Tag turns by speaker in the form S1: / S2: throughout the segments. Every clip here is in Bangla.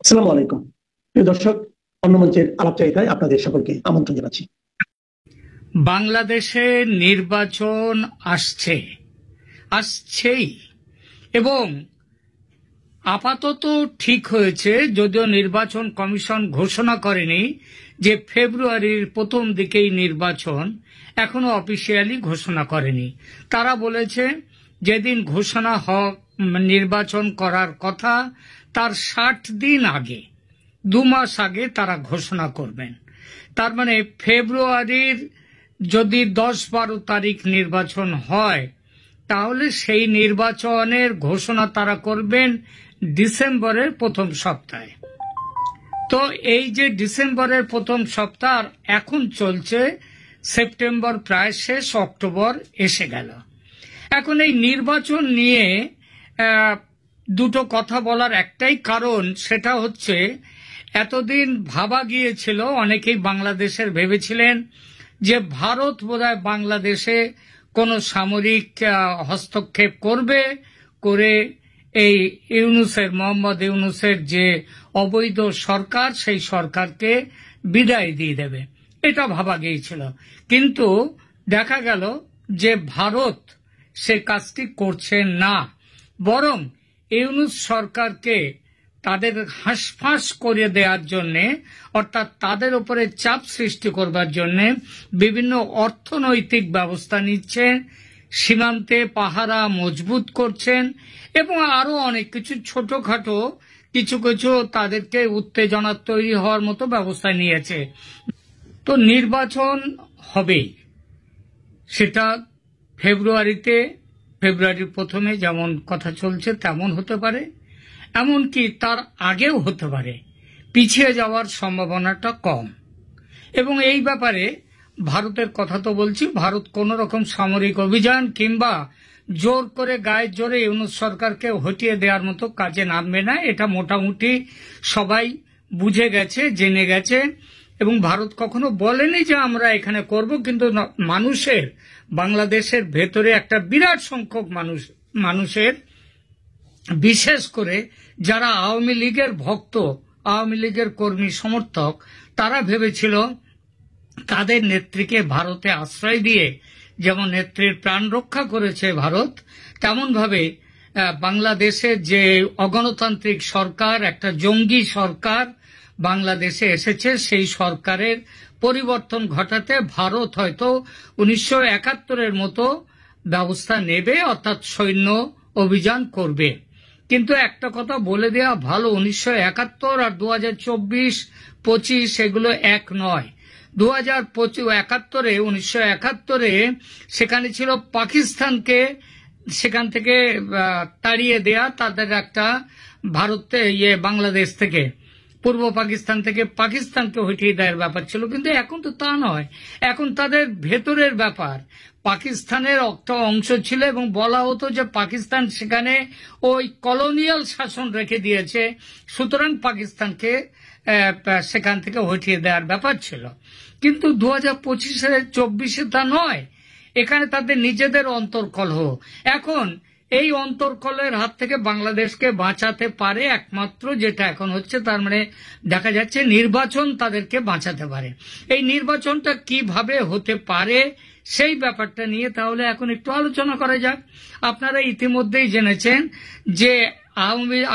S1: আসসালামু আলাইকুম। প্রিয় দর্শক, অন্য মঞ্চের আলাপচারিতায় আপনাদের সকলকে আমন্ত্রণ জানাচ্ছি।
S2: বাংলাদেশে নির্বাচন আসছেই এবং আপাতত ঠিক হয়েছে, যদিও নির্বাচন কমিশন ঘোষণা করেনি যে ফেব্রুয়ারির প্রথম দিকেই নির্বাচন, এখনো অফিসিয়ালি ঘোষণা করেনি। তারা বলেছে যেদিন ঘোষণা নির্বাচন করার কথা তার ৬০ দিন আগে, ২ মাস আগে তারা ঘোষণা করবেন। তার মানে ফেব্রুয়ারির যদি ১০-১২ তারিখ নির্বাচন হয়, তাহলে সেই নির্বাচনের ঘোষণা তারা করবেন ডিসেম্বরের প্রথম সপ্তাহে। তো এই যে ডিসেম্বরের প্রথম সপ্তাহ এখন চলছে, সেপ্টেম্বর প্রায় শেষ, অক্টোবর এসে গেল। এখন এই নির্বাচন নিয়ে দুটো কথা বলার একটাই কারণ, সেটা হচ্ছে এতদিন ভাবা গিয়েছিল, অনেকেই বাংলাদেশের ভেবেছিলেন যে ভারত বোধহয় বাংলাদেশে কোনো সামরিক হস্তক্ষেপ করে এই মোহাম্মদ ইউনূসের যে অবৈধ সরকার, সেই সরকারকে বিদায় দিয়ে দেবে, এটা ভাবা গিয়েছিল। কিন্তু দেখা গেল যে ভারত সে কাজটি করছে না, বরং ইউনূস সরকারকে তাদের হাঁসফাঁস করে দেওয়ার জন্য, অর্থাৎ তাদের উপরে চাপ সৃষ্টি করবার জন্য বিভিন্ন অর্থনৈতিক ব্যবস্থা নিচ্ছে, সীমান্তে পাহারা মজবুত করছেন এবং আরো অনেক কিছু ছোটখাটো কিছু তাদেরকে উত্তেজনা তৈরি হওয়ার মতো ব্যবস্থা নিয়েছে। তো নির্বাচন হবেই, সেটা ফেব্রুয়ারির প্রথমে যেমন কথা চলছে তেমন হতে পারে, এমনকি তার আগেও হতে পারে, পিছিয়ে যাওয়ার সম্ভাবনাটা কম। এবং এই ব্যাপারে ভারতের কথা তো বলছি, ভারত কোন রকম সামরিক অভিযান কিংবা জোর করে গায়ের জোরে ইউনূস সরকারকে হটিয়ে দেওয়ার মতো কাজে নামবে না, এটা মোটামুটি সবাই বুঝে গেছে, জেনে গেছে। এবং ভারত কখনো বলেনি যে আমরা এখানে করব, কিন্তু বাংলাদেশের ভেতরে একটা বিরাট সংখ্যক মানুষের, বিশেষ করে যারা আওয়ামী লীগের ভক্ত, আওয়ামী লীগের কর্মী সমর্থক, তারা ভেবেছিল তাদের নেত্রীকে ভারতে আশ্রয় দিয়ে যেমন নেত্রীর প্রাণ রক্ষা করেছে ভারত, তেমন ভাবে বাংলাদেশের যে অগণতান্ত্রিক সরকার, একটা জঙ্গি সরকার বাংলাদেশে এসেছে, সেই সরকারের পরিবর্তন ঘটাতে ভারত হয়তো ১৯৭১-এর মতো ব্যবস্থা নেবে, অর্থাৎ সৈন্য অভিযান করবে। কিন্তু একটা কথা বলে দেওয়া ভালো, ১৯৭১ আর ২০২৪-২৫ এগুলো এক নয়। ১৯৭১-এ সেখানে ছিল পাকিস্তানকে সেখান থেকে তাড়িয়ে দেয়া, তাদের একটা বাংলাদেশ থেকে, পূর্ব পাকিস্তান থেকে পাকিস্তানকে হটিয়ে দেওয়ার ব্যাপার ছিল। কিন্তু এখন তো তা নয়, এখন তাদের ভেতরের ব্যাপার। পাকিস্তানের একটা অংশ ছিল এবং বলা হতো যে পাকিস্তান সেখানে ওই কলোনিয়াল শাসন রেখে দিয়েছে, সুতরাং পাকিস্তানকে সেখান থেকে হটিয়ে দেওয়ার ব্যাপার ছিল। কিন্তু ২০২৫-২৪-এ তা নয়, এখানে তাদের নিজেদের অন্তর্কলহ। এখন এই অন্তর্কলের হাত থেকে বাংলাদেশকে বাঁচাতে পারে একমাত্র যেটা এখন হচ্ছে, তার মানে দেখা যাচ্ছে নির্বাচন তাদেরকে বাঁচাতে পারে। এই নির্বাচনটা কিভাবে হতে পারে সেই ব্যাপারটা নিয়ে তাহলে এখন একটু আলোচনা করা যাক। আপনারা ইতিমধ্যেই জেনেছেন যে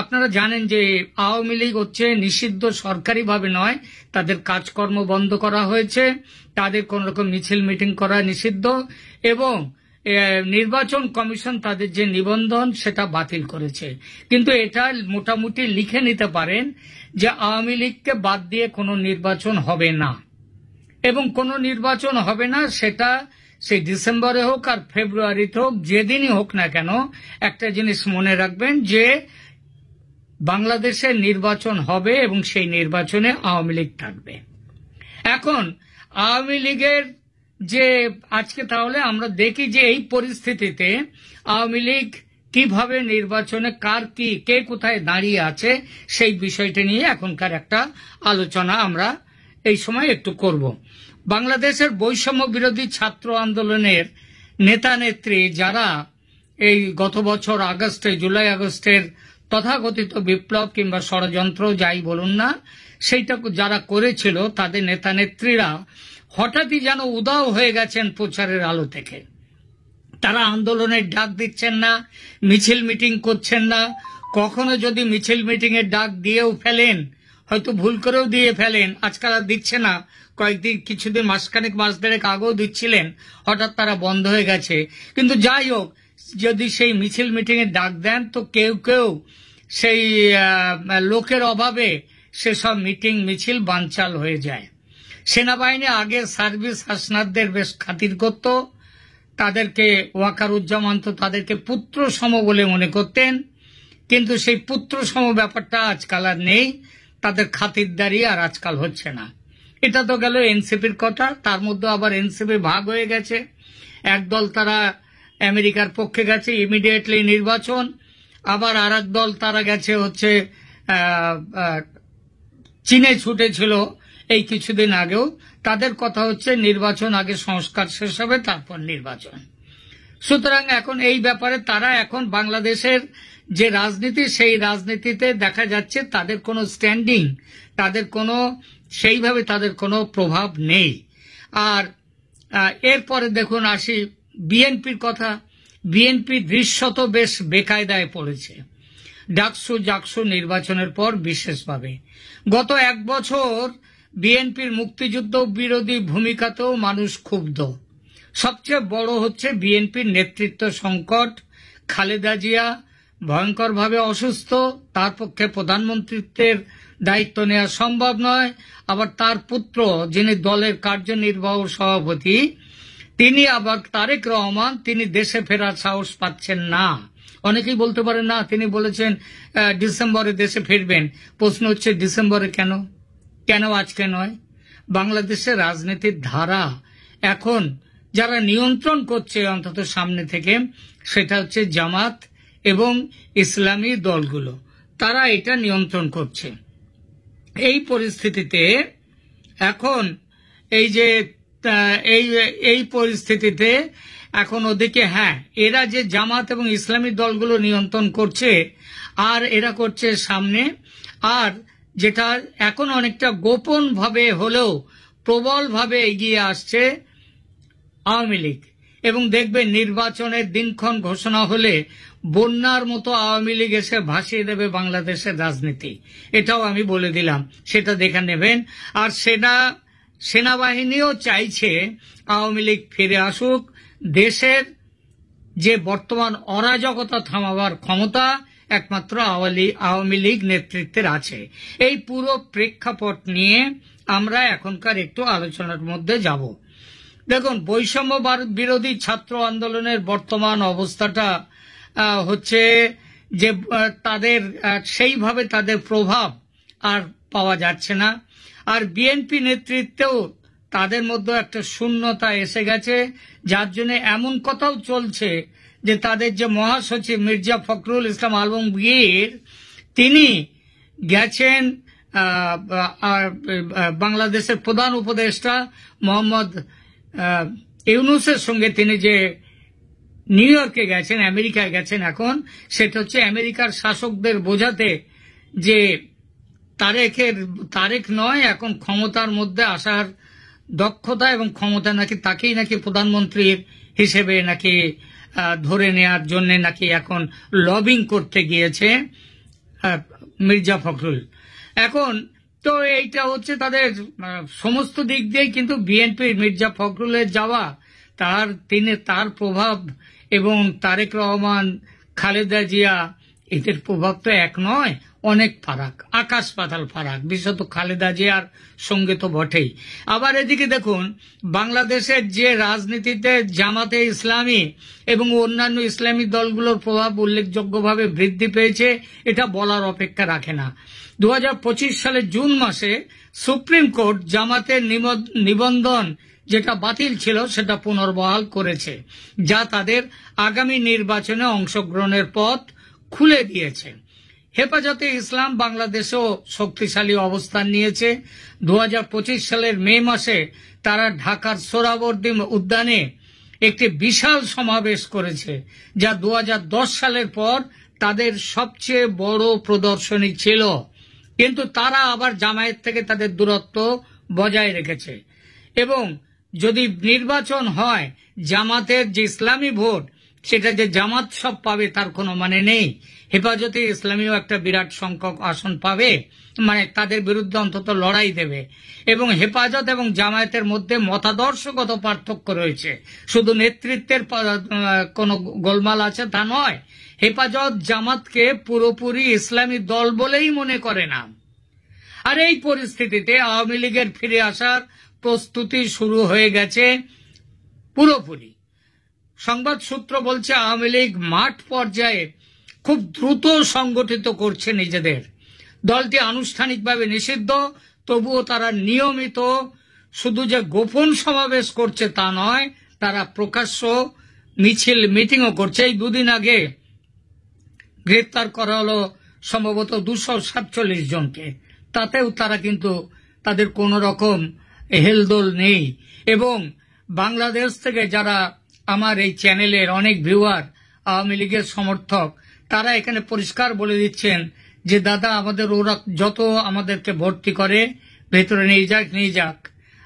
S2: আপনারা জানেন যে আওয়ামী লীগ হচ্ছে নিষিদ্ধ, সরকারিভাবে নয়, তাদের কাজকর্ম বন্ধ করা হয়েছে, তাদের কোন রকম মিছিল মিটিং করা নিষিদ্ধ, এবং নির্বাচন কমিশন তাদের যে নিবন্ধন সেটা বাতিল করেছে। কিন্তু এটা মোটামুটি লিখে নিতে পারেন যে আওয়ামী লীগকে বাদ দিয়ে কোনো নির্বাচন হবে না, এবং কোনো নির্বাচন হবে না, সেটা সেই ডিসেম্বরে হোক আর ফেব্রুয়ারিতে হোক, যেদিনই হোক না কেন, একটা জিনিস মনে রাখবেন যে বাংলাদেশের নির্বাচন হবে এবং সেই নির্বাচনে আওয়ামী লীগ থাকবে। এখন আওয়ামী লীগের যে আজকে তাহলে আমরা দেখি যে এই পরিস্থিতিতে আওয়ামী লীগ কিভাবে নির্বাচনে কে কোথায় দাঁড়িয়ে আছে, সেই বিষয়টি নিয়ে এখনকার একটা আলোচনা আমরা এই সময় একটু করব। বাংলাদেশের বৈষম্য বিরোধী ছাত্র আন্দোলনের নেতা নেত্রী যারা এই গত বছর জুলাই আগস্টের তথাকথিত বিপ্লব কিংবা ষড়যন্ত্র যাই বলুন না, সেইটা যারা করেছিল তাদের নেতা নেত্রীরা হঠাৎই যেন উদাও হয়ে গেছেন প্রচারের আলো থেকে। তারা আন্দোলনের ডাক দিচ্ছেন না, মিছিল মিটিং করছেন না। কখনো যদি মিছিল মিটিং এর ডাক দিয়েও ফেলেন, হয়তো ভুল করেও দিয়ে ফেলেন, আজকাল আর দিচ্ছে না, কয়েকদিন কিছুদিন মাসখানেক মাস দেড়েক আগেও দিচ্ছিলেন, হঠাৎ তারা বন্ধ হয়ে গেছে। কিন্তু যাই হোক, যদি সেই মিছিল মিটিং এর ডাক দেন তো কেউ কেউ সেই লোকের অভাবে সেসব মিটিং মিছিল বানচাল হয়ে যায়। সেনাবাহিনী আগের সার্ভিস হাসনাতদের বেশ খাতির করত, তাদেরকে ওয়াকারুজ্জামান তো তাদেরকে পুত্র সম বলে মনে করতেন, কিন্তু সেই পুত্র সম ব্যাপারটা আজকাল আর নেই, তাদের খাতিরদারি আর আজকাল হচ্ছে না। এটা তো গেল এনসিপির কথা। তার মধ্যে আবার এনসিপি ভাগ হয়ে গেছে, একদল তারা আমেরিকার পক্ষে গেছে ইমিডিয়েটলি নির্বাচন, আবার আর দল তারা গেছে হচ্ছে চীনে ছুটেছিল এই কিছুদিন আগেও। তাদের কথা হচ্ছে নির্বাচন আগে, সংস্কার শেষ হবে তারপর নির্বাচন। সুতরাং এখন এই ব্যাপারে তারা এখন বাংলাদেশের যে রাজনীতি, সেই রাজনীতিতে দেখা যাচ্ছে তাদের কোনো স্ট্যান্ডিং, তাদের কোনো সেইভাবে তাদের কোনো প্রভাব নেই। আর এরপরে দেখুন আসি বিএনপির কথা। বিএনপি দৃশ্যত বেশ বেকায়দায় পড়েছে ডাকসু জাকসু নির্বাচনের পর বিশেষভাবে। গত এক বছর বিএনপির মুক্তিযুদ্ধ বিরোধী ভূমিকাতেও মানুষ ক্ষুব্ধ। সবচেয়ে বড় হচ্ছে বিএনপির নেতৃত্ব সংকট। খালেদা জিয়া ভয়ঙ্করভাবে অসুস্থ, তার পক্ষে প্রধানমন্ত্রীত্বের দায়িত্ব নেওয়া সম্ভব নয়। আবার তার পুত্র, যিনি দলের কার্যনির্বাহক সভাপতি, তিনি আবার তারেক রহমান, তিনি দেশে ফেরার সাহস পাচ্ছেন না। অনেকেই বলতে পারেন না, তিনি বলেছেন ডিসেম্বরে দেশে ফিরবেন। প্রশ্ন হচ্ছে ডিসেম্বরে কেন, কেন আজকে নয়? বাংলাদেশের রাজনীতির ধারা এখন যারা নিয়ন্ত্রণ করছে অন্তত সামনে থেকে, সেটা হচ্ছে জামাত এবং ইসলামী দলগুলো, তারা এটা নিয়ন্ত্রণ করছে। এই পরিস্থিতিতে এখন এই যে এই পরিস্থিতিতে এখন ওদিকে এরা যে জামাত এবং ইসলামী দলগুলো নিয়ন্ত্রণ করছে, আর এরা করছে সামনে, আর যেটা এখন অনেকটা গোপন ভাবে হলেও প্রবলভাবে এগিয়ে আসছে আওয়ামী লীগ। এবং দেখবেন নির্বাচনের দিনক্ষণ ঘোষণা হলে বন্যার মতো আওয়ামী লীগ এসে ভাসিয়ে দেবে বাংলাদেশের রাজনীতি। এটাও আমি বলে দিলাম, সেটা দেখে নেবেন। আর সেনাবাহিনীও চাইছে আওয়ামী লীগ ফিরে আসুক। দেশের যে বর্তমান অরাজকতা থামাবার ক্ষমতা একমাত্র আওয়ামী লীগ নেতৃত্বের আছে। এই পুরো প্রেক্ষাপট নিয়ে আমরা এখনকার একটু আলোচনার মধ্যে যাব। দেখুন, বৈষম্য বিরোধী ছাত্র আন্দোলনের বর্তমান অবস্থাটা হচ্ছে যে তাদের সেইভাবে তাদের প্রভাব আর পাওয়া যাচ্ছে না। আর বিএনপি নেতৃত্বেও তাদের মধ্যে একটা শূন্যতা এসে গেছে, যার জন্য এমন কথাও চলছে যে তাদের যে মহাসচিব মির্জা ফখরুল ইসলাম আলমগীর, তিনি গেছেন বাংলাদেশের প্রধান উপদেষ্টা মোহাম্মদ ইউনূসের সঙ্গে, তিনি যে নিউ ইয়র্কে গেছেন, আমেরিকায় গেছেন, এখন সেটা হচ্ছে আমেরিকার শাসকদের বোঝাতে যে তারেক নয়, এখন ক্ষমতার মধ্যে আসার দক্ষতা এবং ক্ষমতা নাকি তাকেই নাকি প্রধানমন্ত্রী হিসেবে নাকি ধরে নেয়ার জন্য নাকি এখন লবিং করতে গিয়েছে মির্জা ফখরুল। এখন তো এইটা হচ্ছে তাদের সমস্ত দিক দিয়ে, কিন্তু বিএনপির মির্জা ফখরুলের যাওয়া, তার প্রভাব এবং তারেক রহমান, খালেদা জিয়া, এদের প্রভাব তো এক নয়, অনেক ফারাক, আকাশ পাতাল ফারাক, বিশেষত খালেদা জিয়ার সঙ্গে তো বটেই। আবার এদিকে দেখুন, বাংলাদেশের যে রাজনীতিতে জামাতে ইসলামী এবং অন্যান্য ইসলামী দলগুলোর প্রভাব উল্লেখযোগ্যভাবে বৃদ্ধি পেয়েছে, এটা বলার অপেক্ষা রাখে না। 2025 সালের জুন মাসে সুপ্রিম কোর্ট জামাতের নিবন্ধন যেটা বাতিল ছিল সেটা পুনর্বহাল করেছে, যা তাদের আগামী নির্বাচনে অংশগ্রহণের পথ খুলে দিয়েছে। হেফাজতে ইসলাম বাংলাদেশেও শক্তিশালী অবস্থান নিয়েছে। 2025 সালের মে মাসে তারা ঢাকার সোহরাওয়ার্দী উদ্যানে একটি বিশাল সমাবেশ করেছে, যা 2010 সালের পর তাদের সবচেয়ে বড় প্রদর্শনী ছিল, কিন্তু তারা আবার জামায়াত থেকে তাদের দূরত্ব বজায় রেখেছে। এবং যদি নির্বাচন হয়, জামাতের যে ইসলামী ভোট সেটা যে জামাত সব পাবে তার কোনো মানে নেই। হেফাজতে ইসলামীও একটা বিরাট সংখ্যক আসন পাবে, মানে তাদের বিরুদ্ধে অন্তত লড়াই দেবে। এবং হেফাজত এবং জামায়াতের মধ্যে মতাদর্শগত পার্থক্য রয়েছে, শুধু নেতৃত্বের কোনো গোলমাল আছে তা নয়। হেফাজত জামাতকে পুরোপুরি ইসলামী দল বলেই মনে করে না। আর এই পরিস্থিতিতে আওয়ামী লীগের ফিরে আসার প্রস্তুতি শুরু হয়ে গেছে পুরোপুরি। সংবাদ সূত্র বলছে আওয়ামী লীগ মাঠ পর্যায়ে খুব দ্রুত সংগঠিত করছে নিজেদের। দলটি আনুষ্ঠানিকভাবে নিষিদ্ধ, তবুও তারা নিয়মিত শুধু যে গোপন সমাবেশ করছে তা নয়, তারা প্রকাশ্য মিছিল মিটিংও করছে। এই দুদিন আগে গ্রেপ্তার করা হলো সম্ভবত 247 জনকে, তাতেও তারা কিন্তু তাদের কোন রকম হেলদোল নেই। এবং বাংলাদেশ থেকে যারা আমার এই চ্যানেলের অনেক ভিউয়ার আওয়ামী লীগের সমর্থক, তারা এখানে পরিষ্কার বলে দিচ্ছেন যে দাদা, আমাদের ওরা যত আমাদেরকে ভর্তি করে ভেতরে নিয়ে যাক,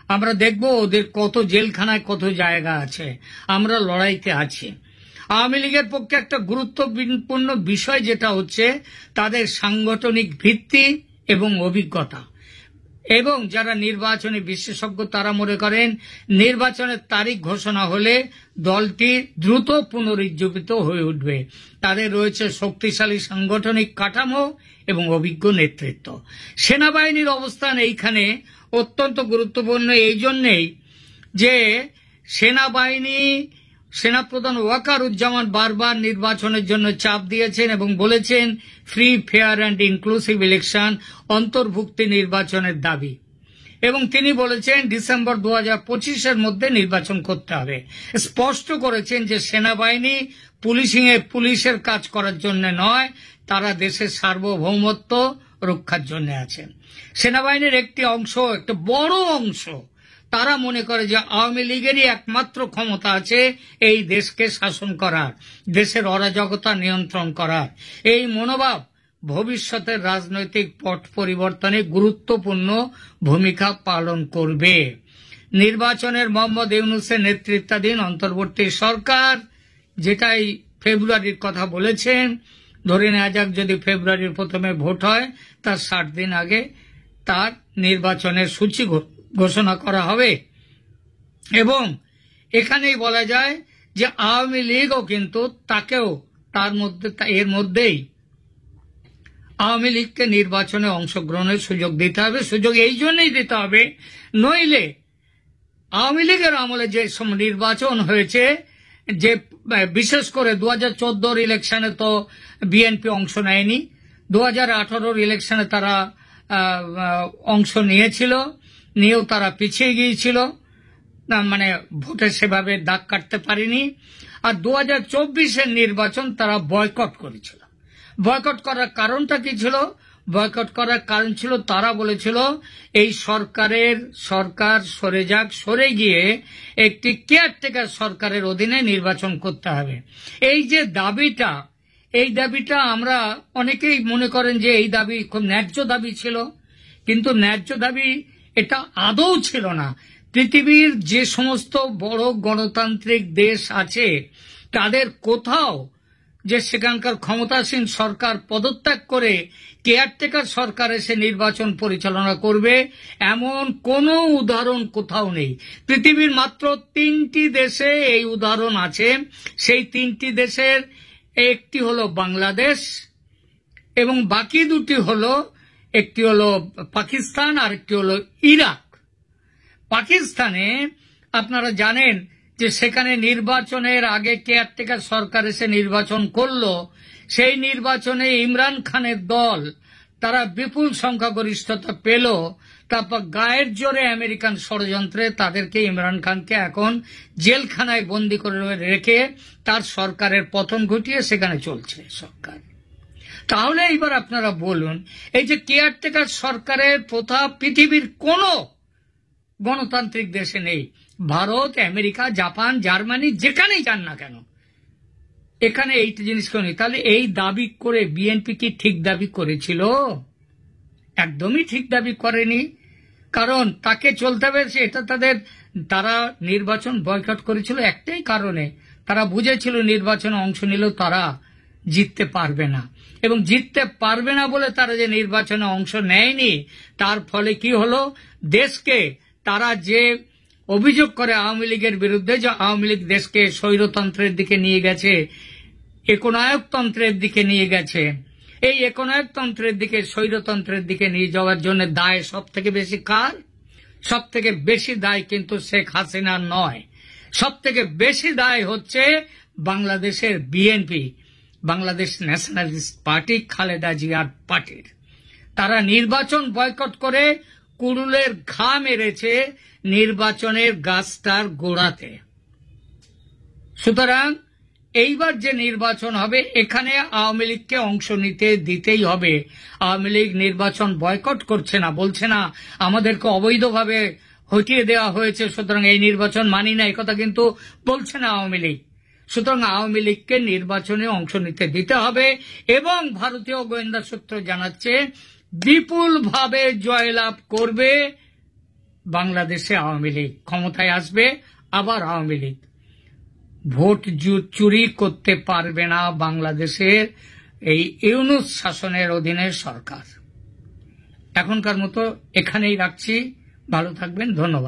S2: আমরা দেখব ওদের কত জেলখানায় কত জায়গা আছে, আমরা লড়াইতে আছি। আওয়ামী লীগের পক্ষে একটা গুরুত্বপূর্ণ বিষয় যেটা হচ্ছে তাদের সাংগঠনিক ভিত্তি এবং অভিজ্ঞতা। এবং যারা নির্বাচনে বিশেষজ্ঞ তারা মনে করেন নির্বাচনের তারিখ ঘোষণা হলে দলটি দ্রুত পুনরুজ্জীবিত হয়ে উঠবে। তাদের রয়েছে শক্তিশালী সাংগঠনিক কাঠামো এবং অভিজ্ঞ নেতৃত্ব। সেনাবাহিনীর অবস্থান এইখানে অত্যন্ত গুরুত্বপূর্ণ এই জন্যেই যে সেনাপ্রধান ওয়াকারুজ্জামান বারবার নির্বাচনের জন্য চাপ দিয়েছেন এবং বলেছেন free, fair and inclusive election, অন্তর্ভুক্তি নির্বাচনের দাবি। এবং তিনি বলেছেন ডিসেম্বর 2025-এর মধ্যে নির্বাচন করতে হবে। স্পষ্ট করেছেন যে সেনাবাহিনী পুলিশের কাজ করার জন্য নয়, তারা দেশের সার্বভৌমত্ব রক্ষার জন্য আছে। সেনাবাহিনীর একটি অংশ, একটা বড় অংশ, তারা মনে করে যে আওয়ামী লীগেরই একমাত্র ক্ষমতা আছে এই দেশকে শাসন করার, দেশের অরাজকতা নিয়ন্ত্রণ করার। এই মনোভাব ভবিষ্যতের রাজনৈতিক পট পরিবর্তনে গুরুত্বপূর্ণ ভূমিকা পালন করবে। নির্বাচনের মোহাম্মদ ইউনূসের নেতৃত্বাধীন অন্তর্বর্তী সরকার, যেটাই ফেব্রুয়ারির কথা বলেছেন, ধরে নেওয়া যাক যদি ফেব্রুয়ারির প্রথমে ভোট হয়, তার 60 দিন আগে তার নির্বাচনের সূচি ঘোষণা করা হবে। এবং এখানেই বলা যায় যে আওয়ামী লীগও কিন্তু এর মধ্যেই আওয়ামী লীগকে নির্বাচনে অংশগ্রহণের সুযোগ দিতে হবে। সুযোগ এই জন্যই দিতে হবে, নইলে আওয়ামী লীগের আমলে যে নির্বাচন হয়েছে, যে বিশেষ করে 2014-র ইলেকশনে তো বিএনপি অংশ নেয়নি, 2018-র ইলেকশনে তারা অংশ নিয়েও তারা পিছিয়ে গিয়েছিল, মানে ভোটে সেভাবে দাগ কাটতে পারেনি। আর 2024-এর নির্বাচন তারা বয়কট করেছিল। বয়কট করার কারণটা কি ছিল? বয়কট করার কারণ ছিল তারা বলেছিল এই সরকার সরে গিয়ে একটি কেয়ারটেকার সরকারের অধীনে নির্বাচন করতে হবে। এই যে দাবিটা আমরা অনেকেই মনে করেন যে এই দাবি খুব ন্যায্য দাবি ছিল, কিন্তু ন্যায্য দাবি এটা আদৌ ছিল না। পৃথিবীর যে সমস্ত বড় গণতান্ত্রিক দেশ আছে তাদের কোথাও যে সেখানকার ক্ষমতাসীন সরকার পদত্যাগ করে কেয়ারটেকার সরকার এসে নির্বাচন পরিচালনা করবে এমন কোনো উদাহরণ কোথাও নেই। পৃথিবীর মাত্র 3টি দেশে এই উদাহরণ আছে। সেই 3টি দেশের একটি হলো বাংলাদেশ এবং বাকি দুটি হলো, একটি হলো পাকিস্তান আর একটি হলো ইরাক। পাকিস্তানে আপনারা জানেন যে সেখানে নির্বাচনের আগে কেয়ারটেকার সরকার এসে নির্বাচন করলো। সেই নির্বাচনে ইমরান খানের দল তারা বিপুল সংখ্যাগরিষ্ঠতা পেল। তারপর গায়ের জোরে আমেরিকান ষড়যন্ত্রে তাদেরকে, ইমরান খানকে এখন জেলখানায় বন্দী করে রেখে তার সরকারের পতন ঘটিয়ে সেখানে চলছে সরকার। তাহলে এবার আপনারা বলুন, এই যে কেয়ারটেকার সরকারের প্রথা পৃথিবীর কোনো গণতান্ত্রিক দেশে নেই। ভারত, আমেরিকা, জাপান, জার্মানি, যেখানেই যান না কেন এখানে এইটা জিনিস করেনি। তাহলে এই দাবি করে বিএনপি কি ঠিক দাবি করেছিল? একদমই ঠিক দাবি করেনি। কারণ তাকে চলতে হবে, এটা তারা নির্বাচন বয়কট করেছিল একটাই কারণে, তারা বুঝেছিল নির্বাচনে অংশ নিলেও তারা জিততে পারবে না, এবং জিততে পারবে না বলে তারা যে নির্বাচনে অংশ নেয়নি, তার ফলে কি হলো, দেশকে তারা যে অভিযোগ করে আওয়ামী লীগের বিরুদ্ধে, যে আওয়ামী লীগ দেশকে স্বৈরতন্ত্রের দিকে নিয়ে গেছে, একনায়কতন্ত্রের দিকে নিয়ে গেছে, এই একনায়কতন্ত্রের দিকে, স্বৈরতন্ত্রের দিকে নিয়ে যাওয়ার জন্য দায় সব থেকে বেশি কার? সব থেকে বেশি দায় কিন্তু শেখ হাসিনার নয়, সব থেকে বেশি দায় হচ্ছে বাংলাদেশের BNP, Bangladesh nationalist party, Khaleda জিয়ার পার্টির। তারা নির্বাচন বয়কট করে কুড়ুলের ঘা মেরেছে নির্বাচনের গাছটার গোড়াতে। সুতরাং এইবার যে নির্বাচন হবে, এখানে আওয়ামী লীগকে অংশ নিতে দিতেই হবে। আওয়ামী লীগ নির্বাচন বয়কট করছে না, বলছে না আমাদেরকে অবৈধভাবে হটিয়ে দেওয়া হয়েছে, সুতরাং এই নির্বাচন মানি না, একথা কিন্তু বলছে না আওয়ামী লীগ। সুতরাং আওয়ামী লীগকে নির্বাচনে অংশ নিতে দিতে হবে, এবং ভারতীয় গোয়েন্দা সূত্র জানাচ্ছে বিপুলভাবে জয়লাভ করবে বাংলাদেশে আওয়ামী লীগ, ক্ষমতায় আসবে আবার আওয়ামী লীগ। ভোট চুরি করতে পারবে না বাংলাদেশের এই ইউনূস শাসনের অধীনের সরকার। এখনকার মতো এখানেই রাখছি, ভালো থাকবেন, ধন্যবাদ।